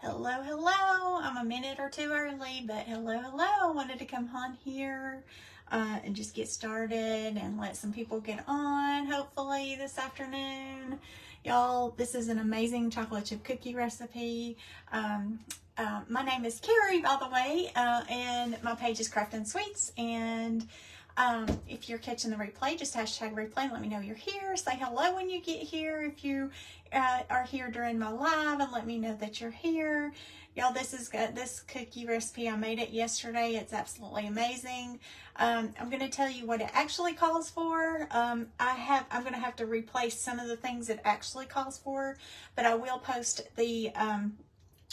Hello, hello. I'm a minute or two early, but hello, hello. Wanted to come on here and just get started and let some people get on, hopefully, this afternoon. Y'all, this is an amazing chocolate chip cookie recipe. My name is Carrie, by the way, and my page is Craftin' Sweets. And if you're catching the replay, just hashtag replay and let me know you're here. Say hello when you get here. If you are here during my live, and let me know that you're here. Y'all, this cookie recipe, I made it yesterday. It's absolutely amazing. I'm going to tell you what it actually calls for. I'm going to have to replace some of the things it actually calls for, but I will post the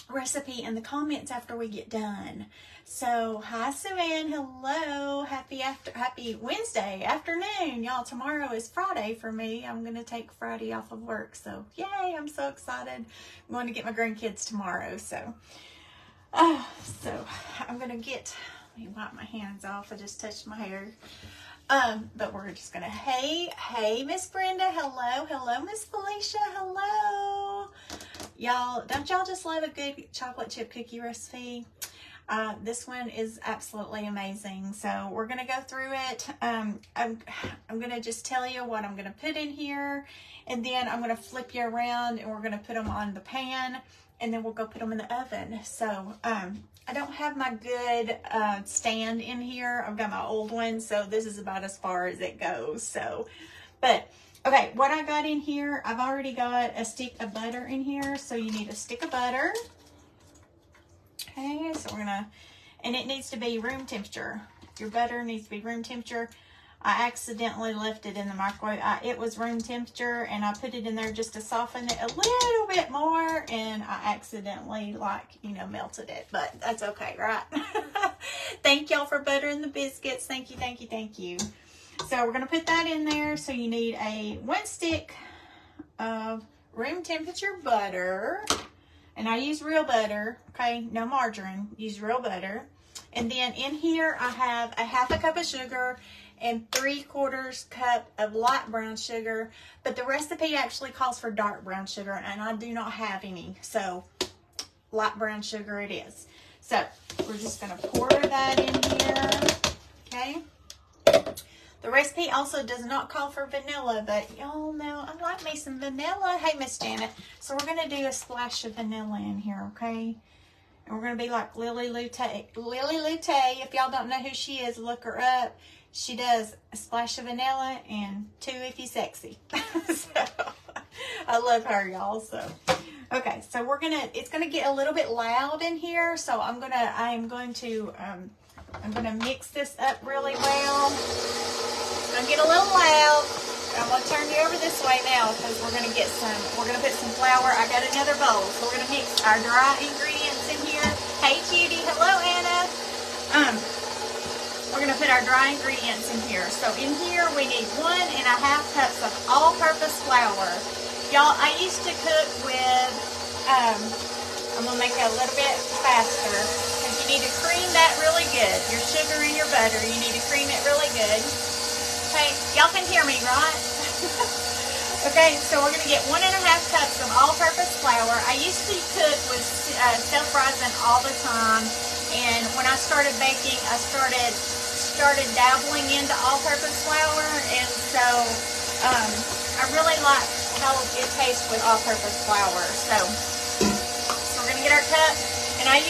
recipe in the comments after we get done. So hi Suanne, hello, happy Wednesday afternoon. Y'all, tomorrow is Friday for me. I'm gonna take Friday off of work, so yay, I'm so excited. I'm going to get my grandkids tomorrow, so I'm gonna let me wipe my hands off. I just touched my hair. But we're just gonna, hey Miss Brenda, hello Miss Felicia, hello. Y'all, don't y'all just love a good chocolate chip cookie recipe? This one is absolutely amazing. So we're going to go through it. I'm going to just tell you what I'm going to put in here, and then I'm going to flip you around and we're going to put them on the pan, and then we'll go put them in the oven. So I don't have my good stand in here. I've got my old one, so this is about as far as it goes. So, but okay, what I got in here, I've already got a stick of butter in here. So you need a stick of butter. Okay, so we're gonna, and it needs to be room temperature. Your butter needs to be room temperature. I accidentally left it in the microwave. It was room temperature, and I put it in there just to soften it a little bit more, and I accidentally, melted it, but that's okay, right? Thank y'all for buttering the biscuits. Thank you. So we're going to put that in there. So you need a 1 stick of room temperature butter. And I use real butter, okay? No margarine. Use real butter. And then in here I have a 1/2 cup of sugar and 3/4 cup of light brown sugar. But the recipe actually calls for dark brown sugar, and I do not have any. So light brown sugar it is. So we're just going to pour that in here, okay? The recipe also does not call for vanilla, but y'all know I like me some vanilla. Hey, Miss Janet. So we're going to do a splash of vanilla in here, okay? And we're going to be like Lily Lute. Lily Lute, if y'all don't know who she is, look her up. She does a splash of vanilla and 2 if you're sexy. So, I love her, y'all. So, okay, so it's going to get a little bit loud in here. So I'm going to mix this up really well. It's going to get a little loud. I'm going to turn you over this way now because we're going to put some flour. I got another bowl. So we're going to mix our dry ingredients in here. Hey, Judy. Hello, Anna. We're going to put our dry ingredients in here. So in here, we need 1 1/2 cups of all-purpose flour. Y'all, I used to cook with, I'm going to make it a little bit faster. You need to cream that really good. Your sugar and your butter, you need to cream it really good. Okay, y'all can hear me, right? Okay, so we're going to get 1 1/2 cups of all-purpose flour. I used to cook with self-rising all the time, and when I started baking, I started dabbling into all-purpose flour, and so I really like how it tastes with all-purpose flour. So we're going to get our cup. And I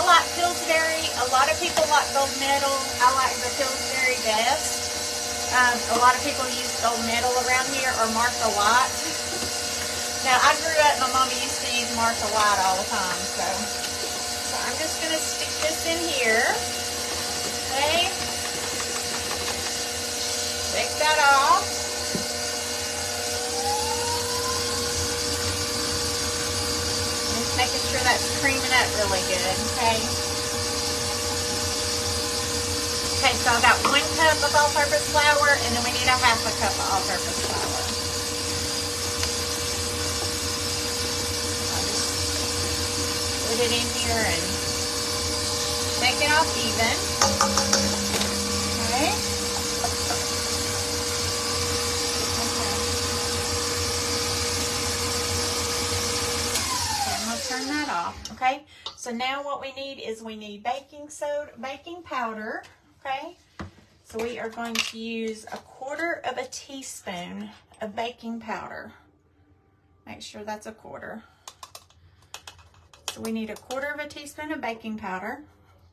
like Pillsbury. A lot of people like gold medal. I like the Pillsbury best. A lot of people use gold medal around here, or Martha White. Now, I grew up, my mama used to use Martha White all the time. So I'm just going to stick this in here. Okay. Take that off. Making sure that's creaming up really good, okay? Okay, so I've got 1 cup of all-purpose flour, and then we need a 1/2 cup of all-purpose flour. I'll just put it in here and take it off even. Okay. turn that off, okay? So now what we need is we need baking powder, okay? So we are going to use 1/4 teaspoon of baking powder. Make sure that's 1/4. So we need 1/4 teaspoon of baking powder,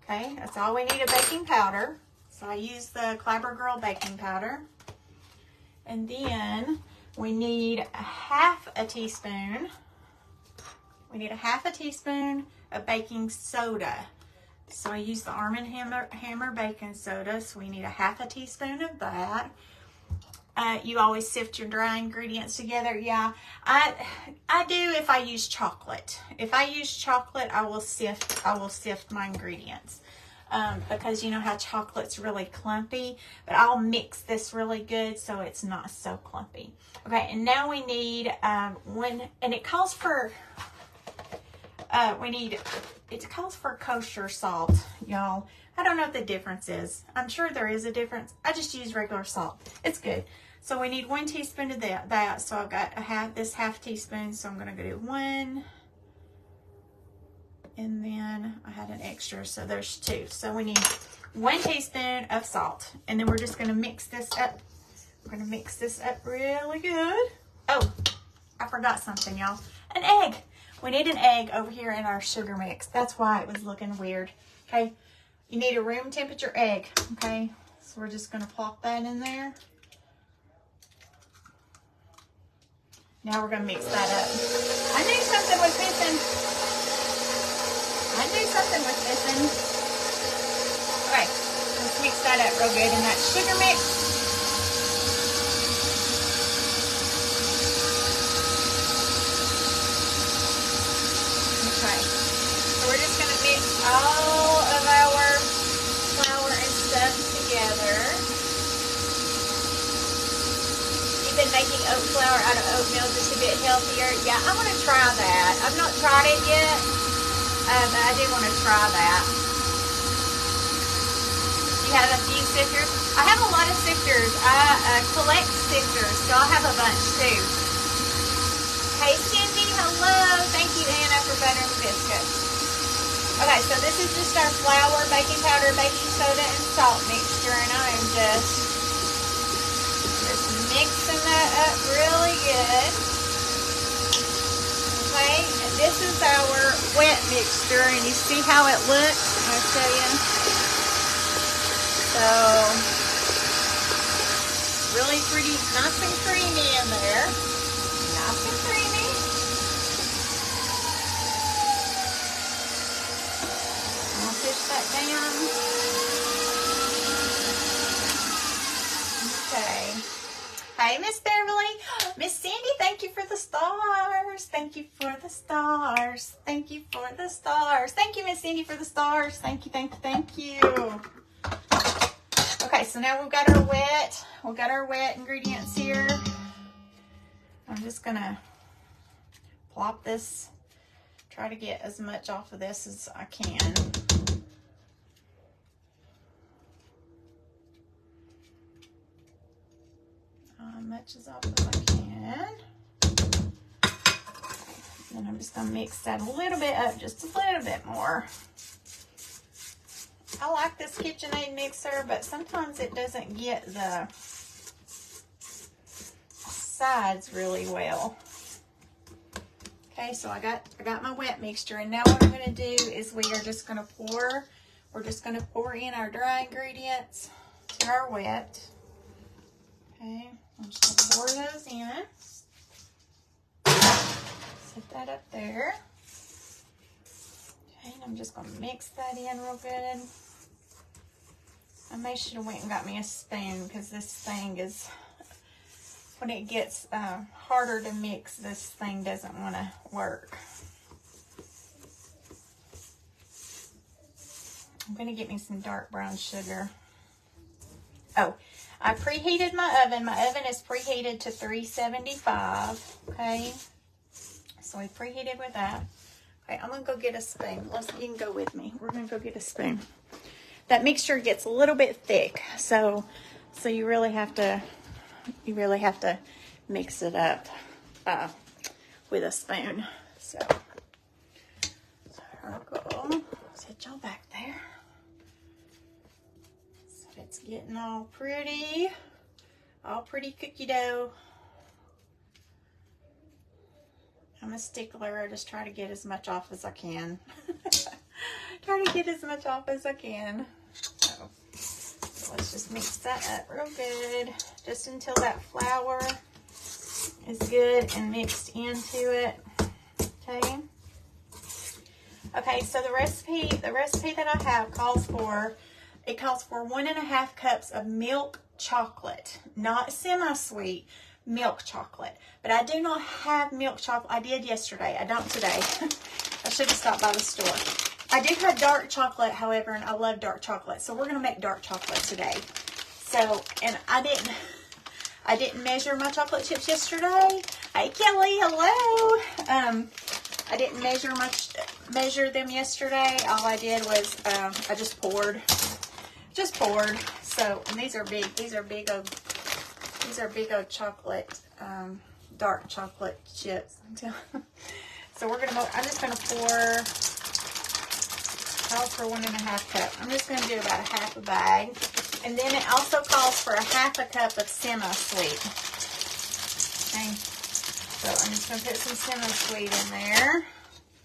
okay? That's all we need of baking powder. So I use the Clabber Girl baking powder. And then we need 1/2 teaspoon. We need 1/2 teaspoon of baking soda. So I use the Arm & Hammer baking soda. So we need 1/2 teaspoon of that. You always sift your dry ingredients together. Yeah, I do if I use chocolate. If I use chocolate, I will sift my ingredients. Because you know how chocolate's really clumpy, but I'll mix this really good so it's not so clumpy. Okay, and now we need it calls for kosher salt, y'all. I don't know what the difference is. I'm sure there is a difference. I just use regular salt. It's good. So we need 1 teaspoon of that. So I've got this 1/2 teaspoon. So I'm going to do 1. And then I had an extra, so there's 2. So we need 1 teaspoon of salt. And then we're just going to mix this up. We're going to mix this up really good. Oh, I forgot something, y'all. An egg. We need an egg over here in our sugar mix. That's why it was looking weird. Okay. You need a room temperature egg. Okay. So we're just going to plop that in there. Now we're going to mix that up. I knew something was missing. Okay, let's mix that up real good in that sugar mix. Okay, so we're just going to mix all of our flour and stuff together. You've been making oat flour out of oatmeal just a bit healthier. Yeah, I want to try that. I've not tried it yet. But I do want to try that. You have a few sifters? I have a lot of sifters. I collect sifters, so I have a bunch too. Hey Cindy, hello. Thank you Anna for buttering the biscuits. Okay, so this is just our flour, baking powder, baking soda, and salt mixture, and I am just mixing that up really good. Okay, and this is our wet mixture, and you see how it looks? I'll show you. So, really pretty, nice and creamy in there. Nice and creamy. I'll push that down. Okay. Hey, Miss Beverly. Miss Sandy, thank you for the stars. Thank you for the stars. Thank you for the stars. Thank you, Miss Sandy, for the stars. Thank you, thank you, thank you. Okay, so now we've got our wet ingredients here. I'm just gonna plop this, try to get as much off of this as I can. Much as off as I can. And I'm just going to mix that a little bit up, just a little bit more. I like this KitchenAid mixer, but sometimes it doesn't get the sides really well. Okay, so I got my wet mixture, and now what I'm going to do is we're just going to pour in our dry ingredients to our wet. Okay. I'm just going to pour those in. Set that up there. Okay, and I'm just going to mix that in real good. I may should have went and got me a spoon, because this thing is, when it gets harder to mix, this thing doesn't want to work. I'm going to get me some dark brown sugar. Oh, I preheated my oven. My oven is preheated to 375, okay? So we preheated with that. Okay, I'm going to go get a spoon. You can go with me. We're going to go get a spoon. That mixture gets a little bit thick, so you really have to mix it up with a spoon. So circle. Set y'all back there. So it's getting all pretty cookie dough. I'm a stickler. I just try to get as much off as I can. Try to get as much off as I can. So let's just mix that up real good, just until that flour is good and mixed into it. Okay. Okay, so the recipe that I have calls for 1.5 cups of milk chocolate, not semi-sweet, milk chocolate. But I do not have milk chocolate. I did yesterday. I don't today. I should have stopped by the store. I do have dark chocolate, however, and I love dark chocolate. So we're going to make dark chocolate today. So, and I didn't measure my chocolate chips yesterday. Hey, Kelly, hello. I didn't measure them yesterday. All I did was I just poured. So, and these are big old chocolate, dark chocolate chips. So I'm just gonna pour. Calls for 1.5 cups. I'm just gonna do about a half a bag, and then it also calls for a half a cup of semi-sweet. Okay, so I'm just gonna put some semi-sweet in there.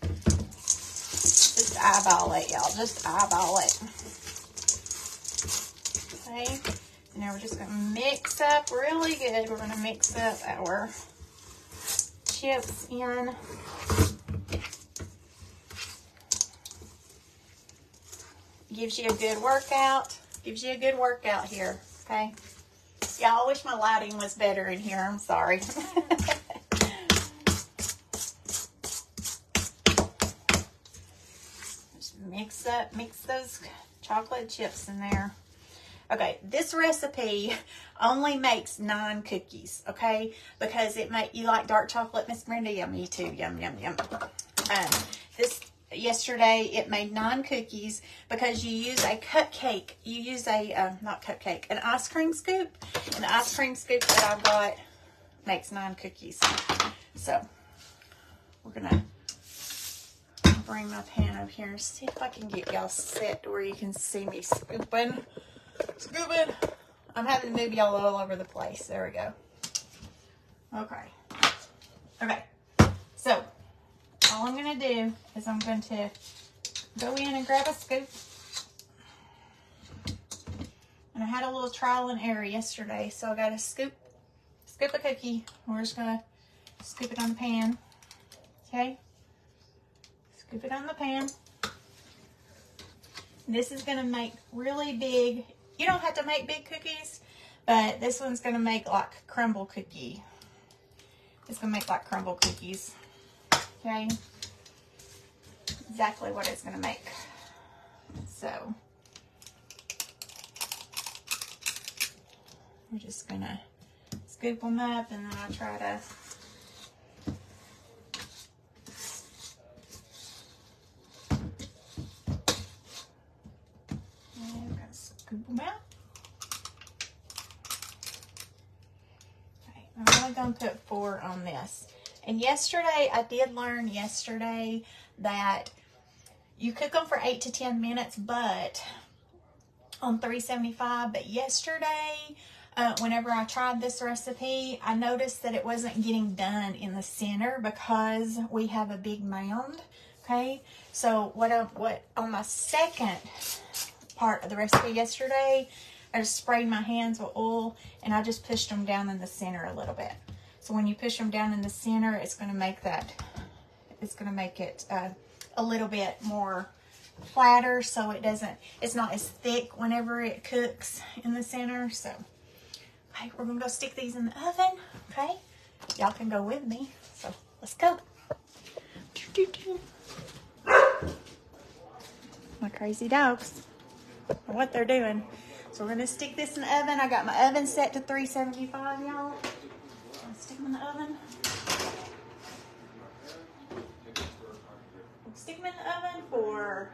Just eyeball it, y'all. Just eyeball it. Okay, and now we're just gonna mix up really good. We're gonna mix up our chips in. Gives you a good workout. Gives you a good workout here. Okay. Y'all, I wish my lighting was better in here. I'm sorry. Just mix those chocolate chips in there. Okay, this recipe only makes 9 cookies, okay? Because you like dark chocolate, Miss Brenda? Yeah, me too. Yum, yum, yum. Yesterday it made 9 cookies because you use a cupcake. You use not cupcake, an ice cream scoop. And the ice cream scoop that I got makes 9 cookies. So we're gonna bring my pan over here and see if I can get y'all set to where you can see me scooping. I'm having to move y'all all over the place. There we go. Okay. So all I'm going to do is I'm going to go in and grab a scoop. And I had a little trial and error yesterday, so I got a scoop a cookie. We're just going to scoop it on the pan. Okay? Scoop it on the pan. This is going to make really big. You don't have to make big cookies, but this one's going to make like crumble cookie. It's going to make like crumble cookies. Okay, exactly what it's going to make. So we're just going to scoop them up, and then I try to scoop them out. Okay, I'm only going to put 4 on this. And yesterday, I did learn yesterday that you cook them for 8 to 10 minutes, but on 375. But yesterday, whenever I tried this recipe, I noticed that it wasn't getting done in the center because we have a big mound. Okay, so what on my second part of the recipe yesterday, I just sprayed my hands with oil and I just pushed them down in the center a little bit. So when you push them down in the center, it's going to make it a little bit more flatter, so it's not as thick whenever it cooks in the center. So, okay, we're going to go stick these in the oven. Okay, y'all can go with me. So let's go. My crazy dogs are what they're doing. So we're going to stick this in the oven. I got my oven set to 375, y'all. Stick them in the oven. Stick them in the oven for,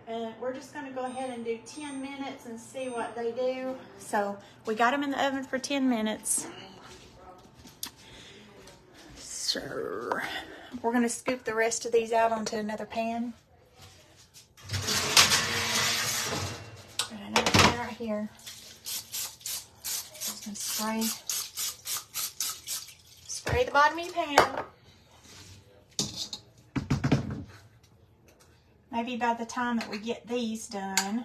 and we're just going to go ahead and do 10 minutes and see what they do. So we got them in the oven for 10 minutes. Sure. we're going to scoop the rest of these out onto another pan. Got another pan right here. Just going to spray the bottom of your pan. Maybe by the time that we get these done,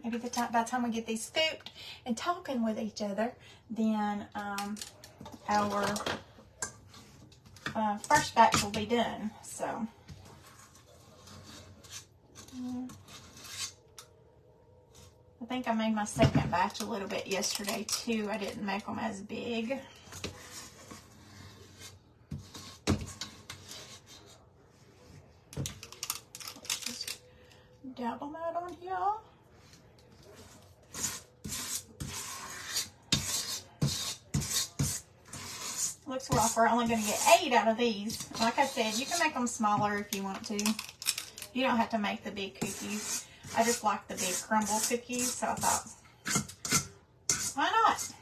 maybe by the time we get these scooped and talking with each other, then our first batch will be done. So, I think I made my second batch a little bit yesterday too. I didn't make them as big. Dabble that on here. Looks rough. We're only going to get 8 out of these. Like I said, you can make them smaller if you want to. You don't have to make the big cookies. I just like the big crumble cookies, so I thought, why not?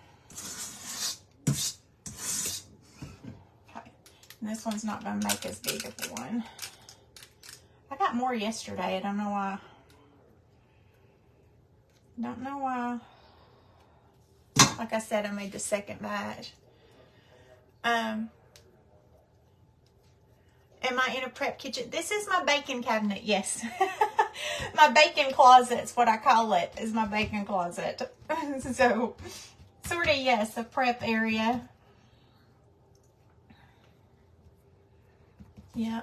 Okay. And this one's not going to make as big of one. I got more yesterday. I don't know why. Don't know why. Like I said, I made the second batch. Am I in a prep kitchen? This is my baking cabinet, yes. My bacon closet's what I call it, is my bacon closet. So, sort of, yes, a prep area. Yeah.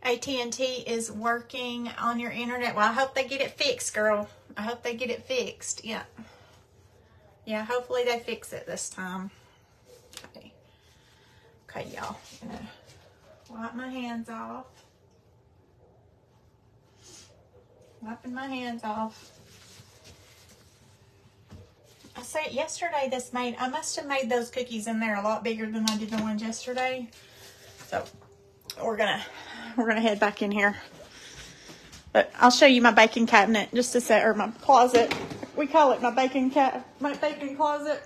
AT&T is working on your internet. Well, I hope they get it fixed, girl. I hope they get it fixed. Yeah. Yeah, hopefully they fix it this time. Okay. Okay, y'all. I'm gonna wipe my hands off. Wiping my hands off. I said yesterday I must have made those cookies in there a lot bigger than I did the ones yesterday. So we're gonna head back in here. But I'll show you my baking cabinet just a sec, or my closet. We call it my baking closet.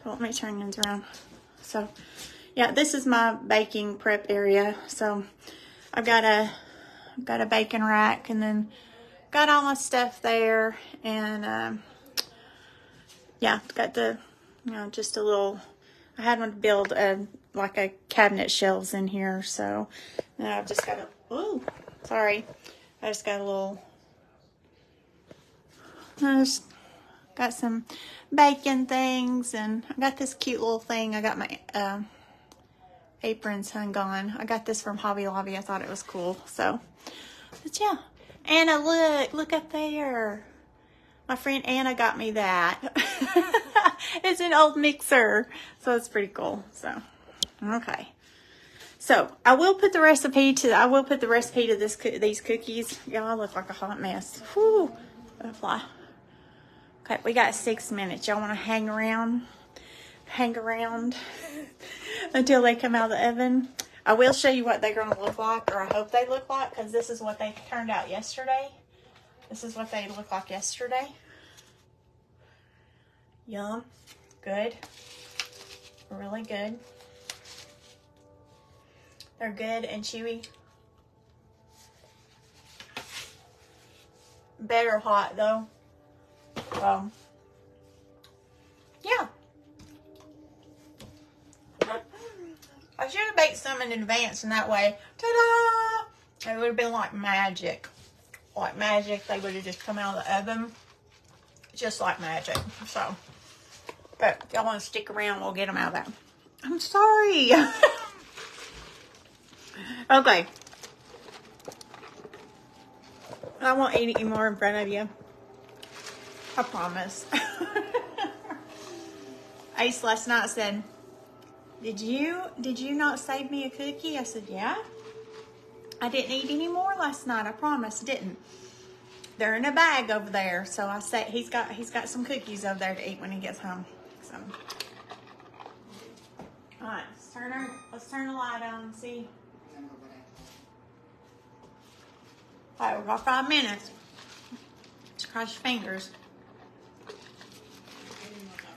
Let me turn this around. So, yeah, this is my baking prep area. So, I've got a baking rack, and then got all my stuff there, and yeah, got the just a little. I had one to build like a cabinet shelves in here, so now I've just got a. Ooh, sorry, I just got a little. I just got some bacon things, and I got this cute little thing. I got my aprons hung on. I got this from Hobby Lobby. I thought it was cool. So, but yeah. Anna, look up there. My friend Anna got me that. It's an old mixer, so it's pretty cool. So, okay. So I will put the recipe to these cookies. Y'all, I look like a hot mess. Whew. Fly. Okay, we got 6 minutes. Y'all want to hang around until they come out of the oven. I will show you what they're going to look like, or I hope they look like, because this is what they turned out yesterday. This is what they looked like yesterday. Yum. Good. Really good. They're good and chewy. Better hot, though. Yeah. I should have baked some in advance, and that way, ta-da! It would have been like magic. Like magic. They would have just come out of the oven. Just like magic. So, but if y'all want to stick around, we'll get them out of there. I'm sorry. Okay. I won't eat any more in front of you. I promise. Ace last night said, Did you not save me a cookie? I said, yeah. I didn't eat any more last night. I promise, didn't. They're in a bag over there. So I said he's got some cookies over there to eat when he gets home. So, all right, let's turn the light on and see. All right, we've got 5 minutes. Just cross your fingers.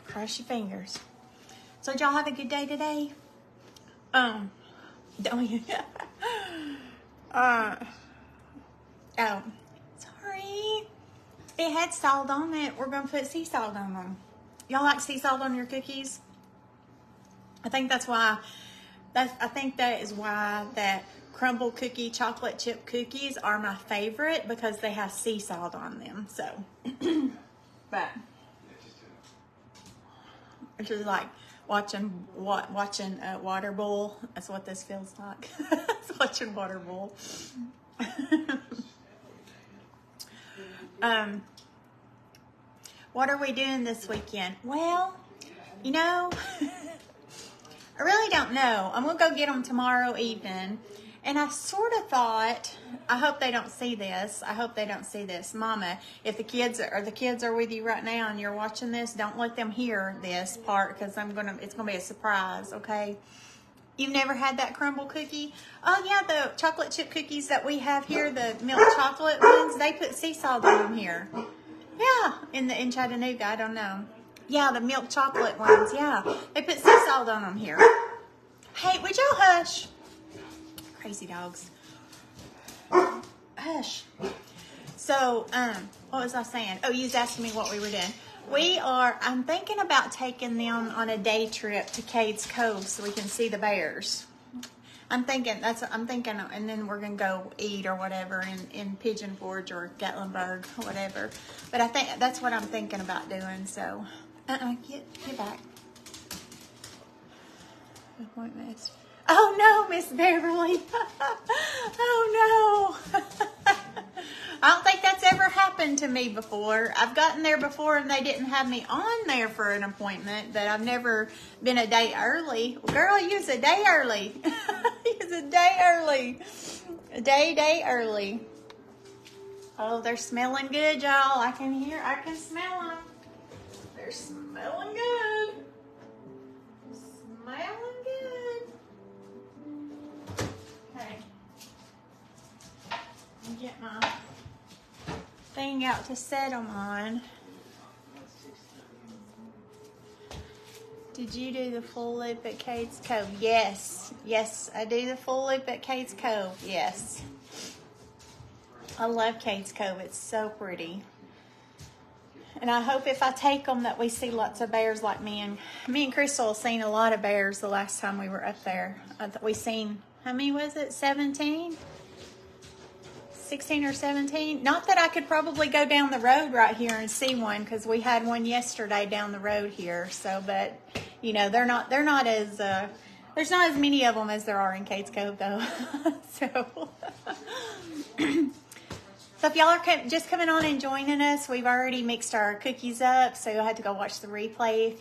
Cross your fingers. So did y'all have a good day today? Don't you? Oh, sorry. It had salt on it. We're gonna put sea salt on them. Y'all like sea salt on your cookies? I think that's why. I think that is why that crumble cookie chocolate chip cookies are my favorite, because they have sea salt on them. So, but it's just like watching water boil. That's what this feels like. It's watching water boil. What are we doing this weekend? Well, you know, I really don't know. I'm gonna go get them tomorrow evening, and I sort of thought, I hope they don't see this. I hope they don't see this, Mama. If the kids are with you right now and you're watching this, don't let them hear this part, because it's gonna be a surprise. Okay. You've never had that crumble cookie? Oh yeah, the chocolate chip cookies that we have here, the milk chocolate ones, they put sea salt on them here. Yeah, in Chattanooga, I don't know. Yeah, the milk chocolate ones, yeah. They put sea salt on them here. Hey, would y'all hush? Crazy dogs. Hush. So, what was I saying? Oh, you was asking me what we were doing. I'm thinking about taking them on a day trip to Cades Cove so we can see the bears. I'm thinking, and then we're gonna go eat or whatever in Pigeon Forge or Gatlinburg, or whatever. But I think that's what I'm thinking about doing. So, get back. Appointment. Oh no, Miss Beverly. Oh no. I don't think that's ever happened to me before. I've gotten there before and they didn't have me on there for an appointment, but I've never been a day early. Well, girl, you was a day early. You was a day early. A day early. Oh, they're smelling good, y'all. I can smell them. They're smelling good. Smelling good. Okay. Let me get my thing out to set them on. Did you do the full loop at Cades Cove? Yes. Yes, I do the full loop at Cades Cove. Yes. I love Cades Cove. It's so pretty. And I hope if I take them that we see lots of bears like me and Crystal seen a lot of bears the last time we were up there. We seen, how many was it? 17? 16 or 17. Not that I could probably go down the road right here and see one, because we had one yesterday down the road here. So, but you know, they're not as there's not as many of them as there are in Cades Cove though. So if y'all are just coming on and joining us, we've already mixed our cookies up, so you'll have to go watch the replay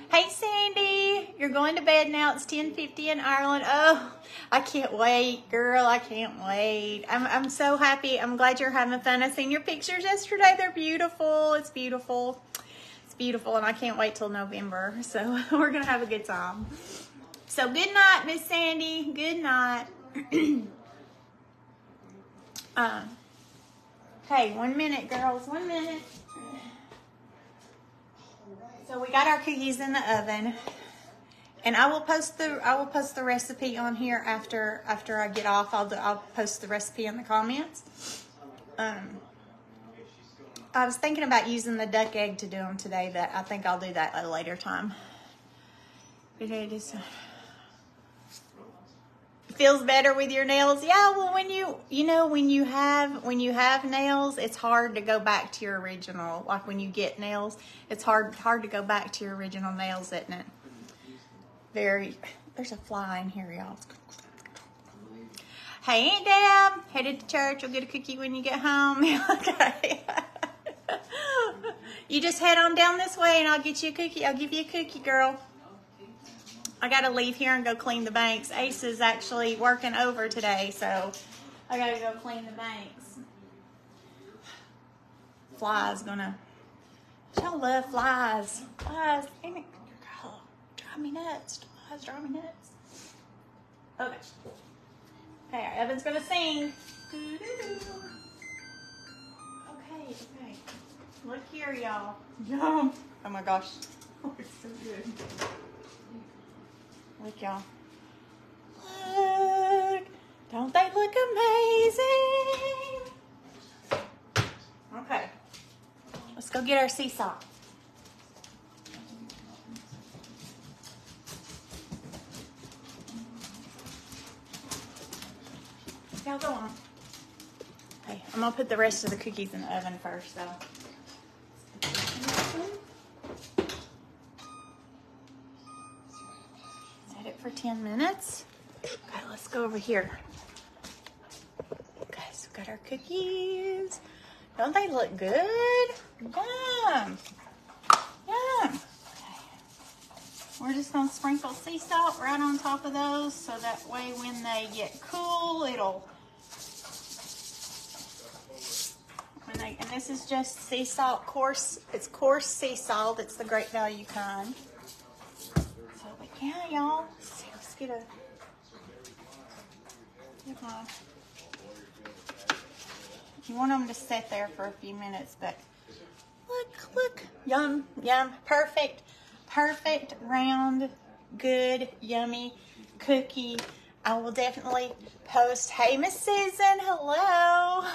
Hey Sandy, you're going to bed now. It's 10:50 in Ireland. Oh, I can't wait, girl. I can't wait. I'm so happy. I'm glad you're having fun. I seen your pictures yesterday. They're beautiful. It's beautiful. It's beautiful, and I can't wait till November. So we're gonna have a good time. So good night, Miss Sandy. Good night. Hey, 1 minute, girls. 1 minute. So we got our cookies in the oven, and I will post the recipe on here after I get off. I'll post the recipe in the comments. I was thinking about using the duck egg to do them today, but I think I'll do that at a later time. It feels better with your nails. Yeah, well, when you have nails, it's hard to go back to your original. Like when you get nails, it's hard to go back to your original nails, isn't it? There's a fly in here, y'all. Hey, Aunt Deb, headed to church. You'll get a cookie when you get home. Okay. You just head on down this way and I'll get you a cookie. I'll give you a cookie, girl. I got to leave here and go clean the banks. Ace is actually working over today, so I got to go clean the banks. Flies gonna... Y'all love flies. Flies. Ain't it? Girl, drive me nuts. Flies drive me nuts. Okay. Okay, Evan's gonna sing. Okay. Look here, y'all. Oh my gosh. it's so good. Look, y'all. Look. Don't they look amazing? Okay. Let's go get our sea salt. Y'all go on. Okay, I'm gonna put the rest of the cookies in the oven first, though. Set it for 10 minutes. Okay, let's go over here. Okay, so we've got our cookies. Don't they look good? Yum. Yum. Okay. We're just gonna sprinkle sea salt right on top of those so that way when they get cool, it'll and this is just sea salt, coarse. It's coarse sea salt. It's the Great Value kind. So, but yeah, y'all. Let's get a. You want them to sit there for a few minutes, but look, yum, yum, perfect, round, good, yummy cookie. I will definitely post. Hey, Miss Susan, hello.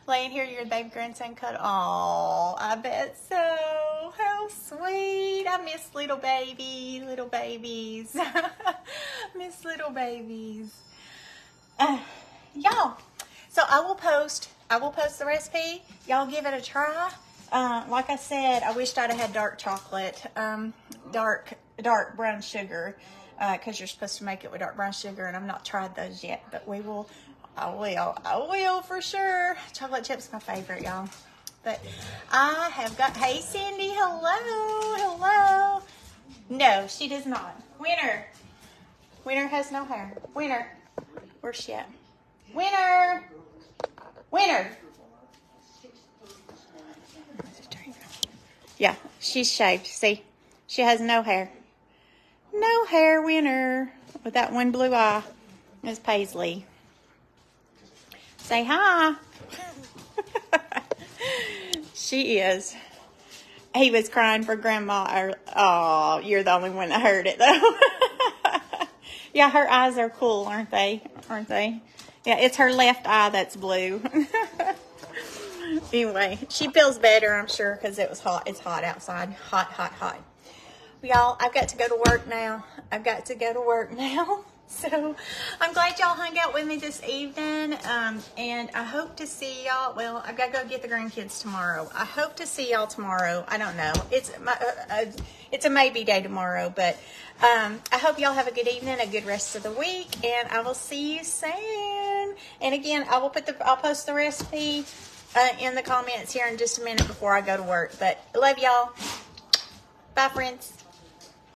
Laying here, your baby grandson cut. Oh, I bet so. How sweet. I miss little babies. Miss little babies. Y'all, so I will post the recipe. Y'all give it a try. Like I said, I wished I'd have had dark chocolate, dark brown sugar, because you're supposed to make it with dark brown sugar, and I've not tried those yet, but I will for sure. Chocolate chip's my favorite, y'all. But I have got, hey Cindy, hello. No, she does not. Winner has no hair. Winner, where's she at? Winner. Yeah, she's shaved. See, she has no hair. No hair, Winner. With that one blue eye. Miss Paisley. Say hi. She is. He was crying for Grandma. Oh, you're the only one that heard it, though. Yeah, her eyes are cool, aren't they? Yeah, it's her left eye that's blue. Anyway, she feels better, I'm sure, because it was hot. It's hot outside. Hot. Y'all, I've got to go to work now. So I'm glad y'all hung out with me this evening, and I hope to see y'all. Well, I've got to go get the grandkids tomorrow. I hope to see y'all tomorrow. I don't know. It's a maybe day tomorrow, but I hope y'all have a good evening, a good rest of the week, and I will see you soon. And again, I'll post the recipe in the comments here in just a minute before I go to work. But I love y'all. Bye, friends.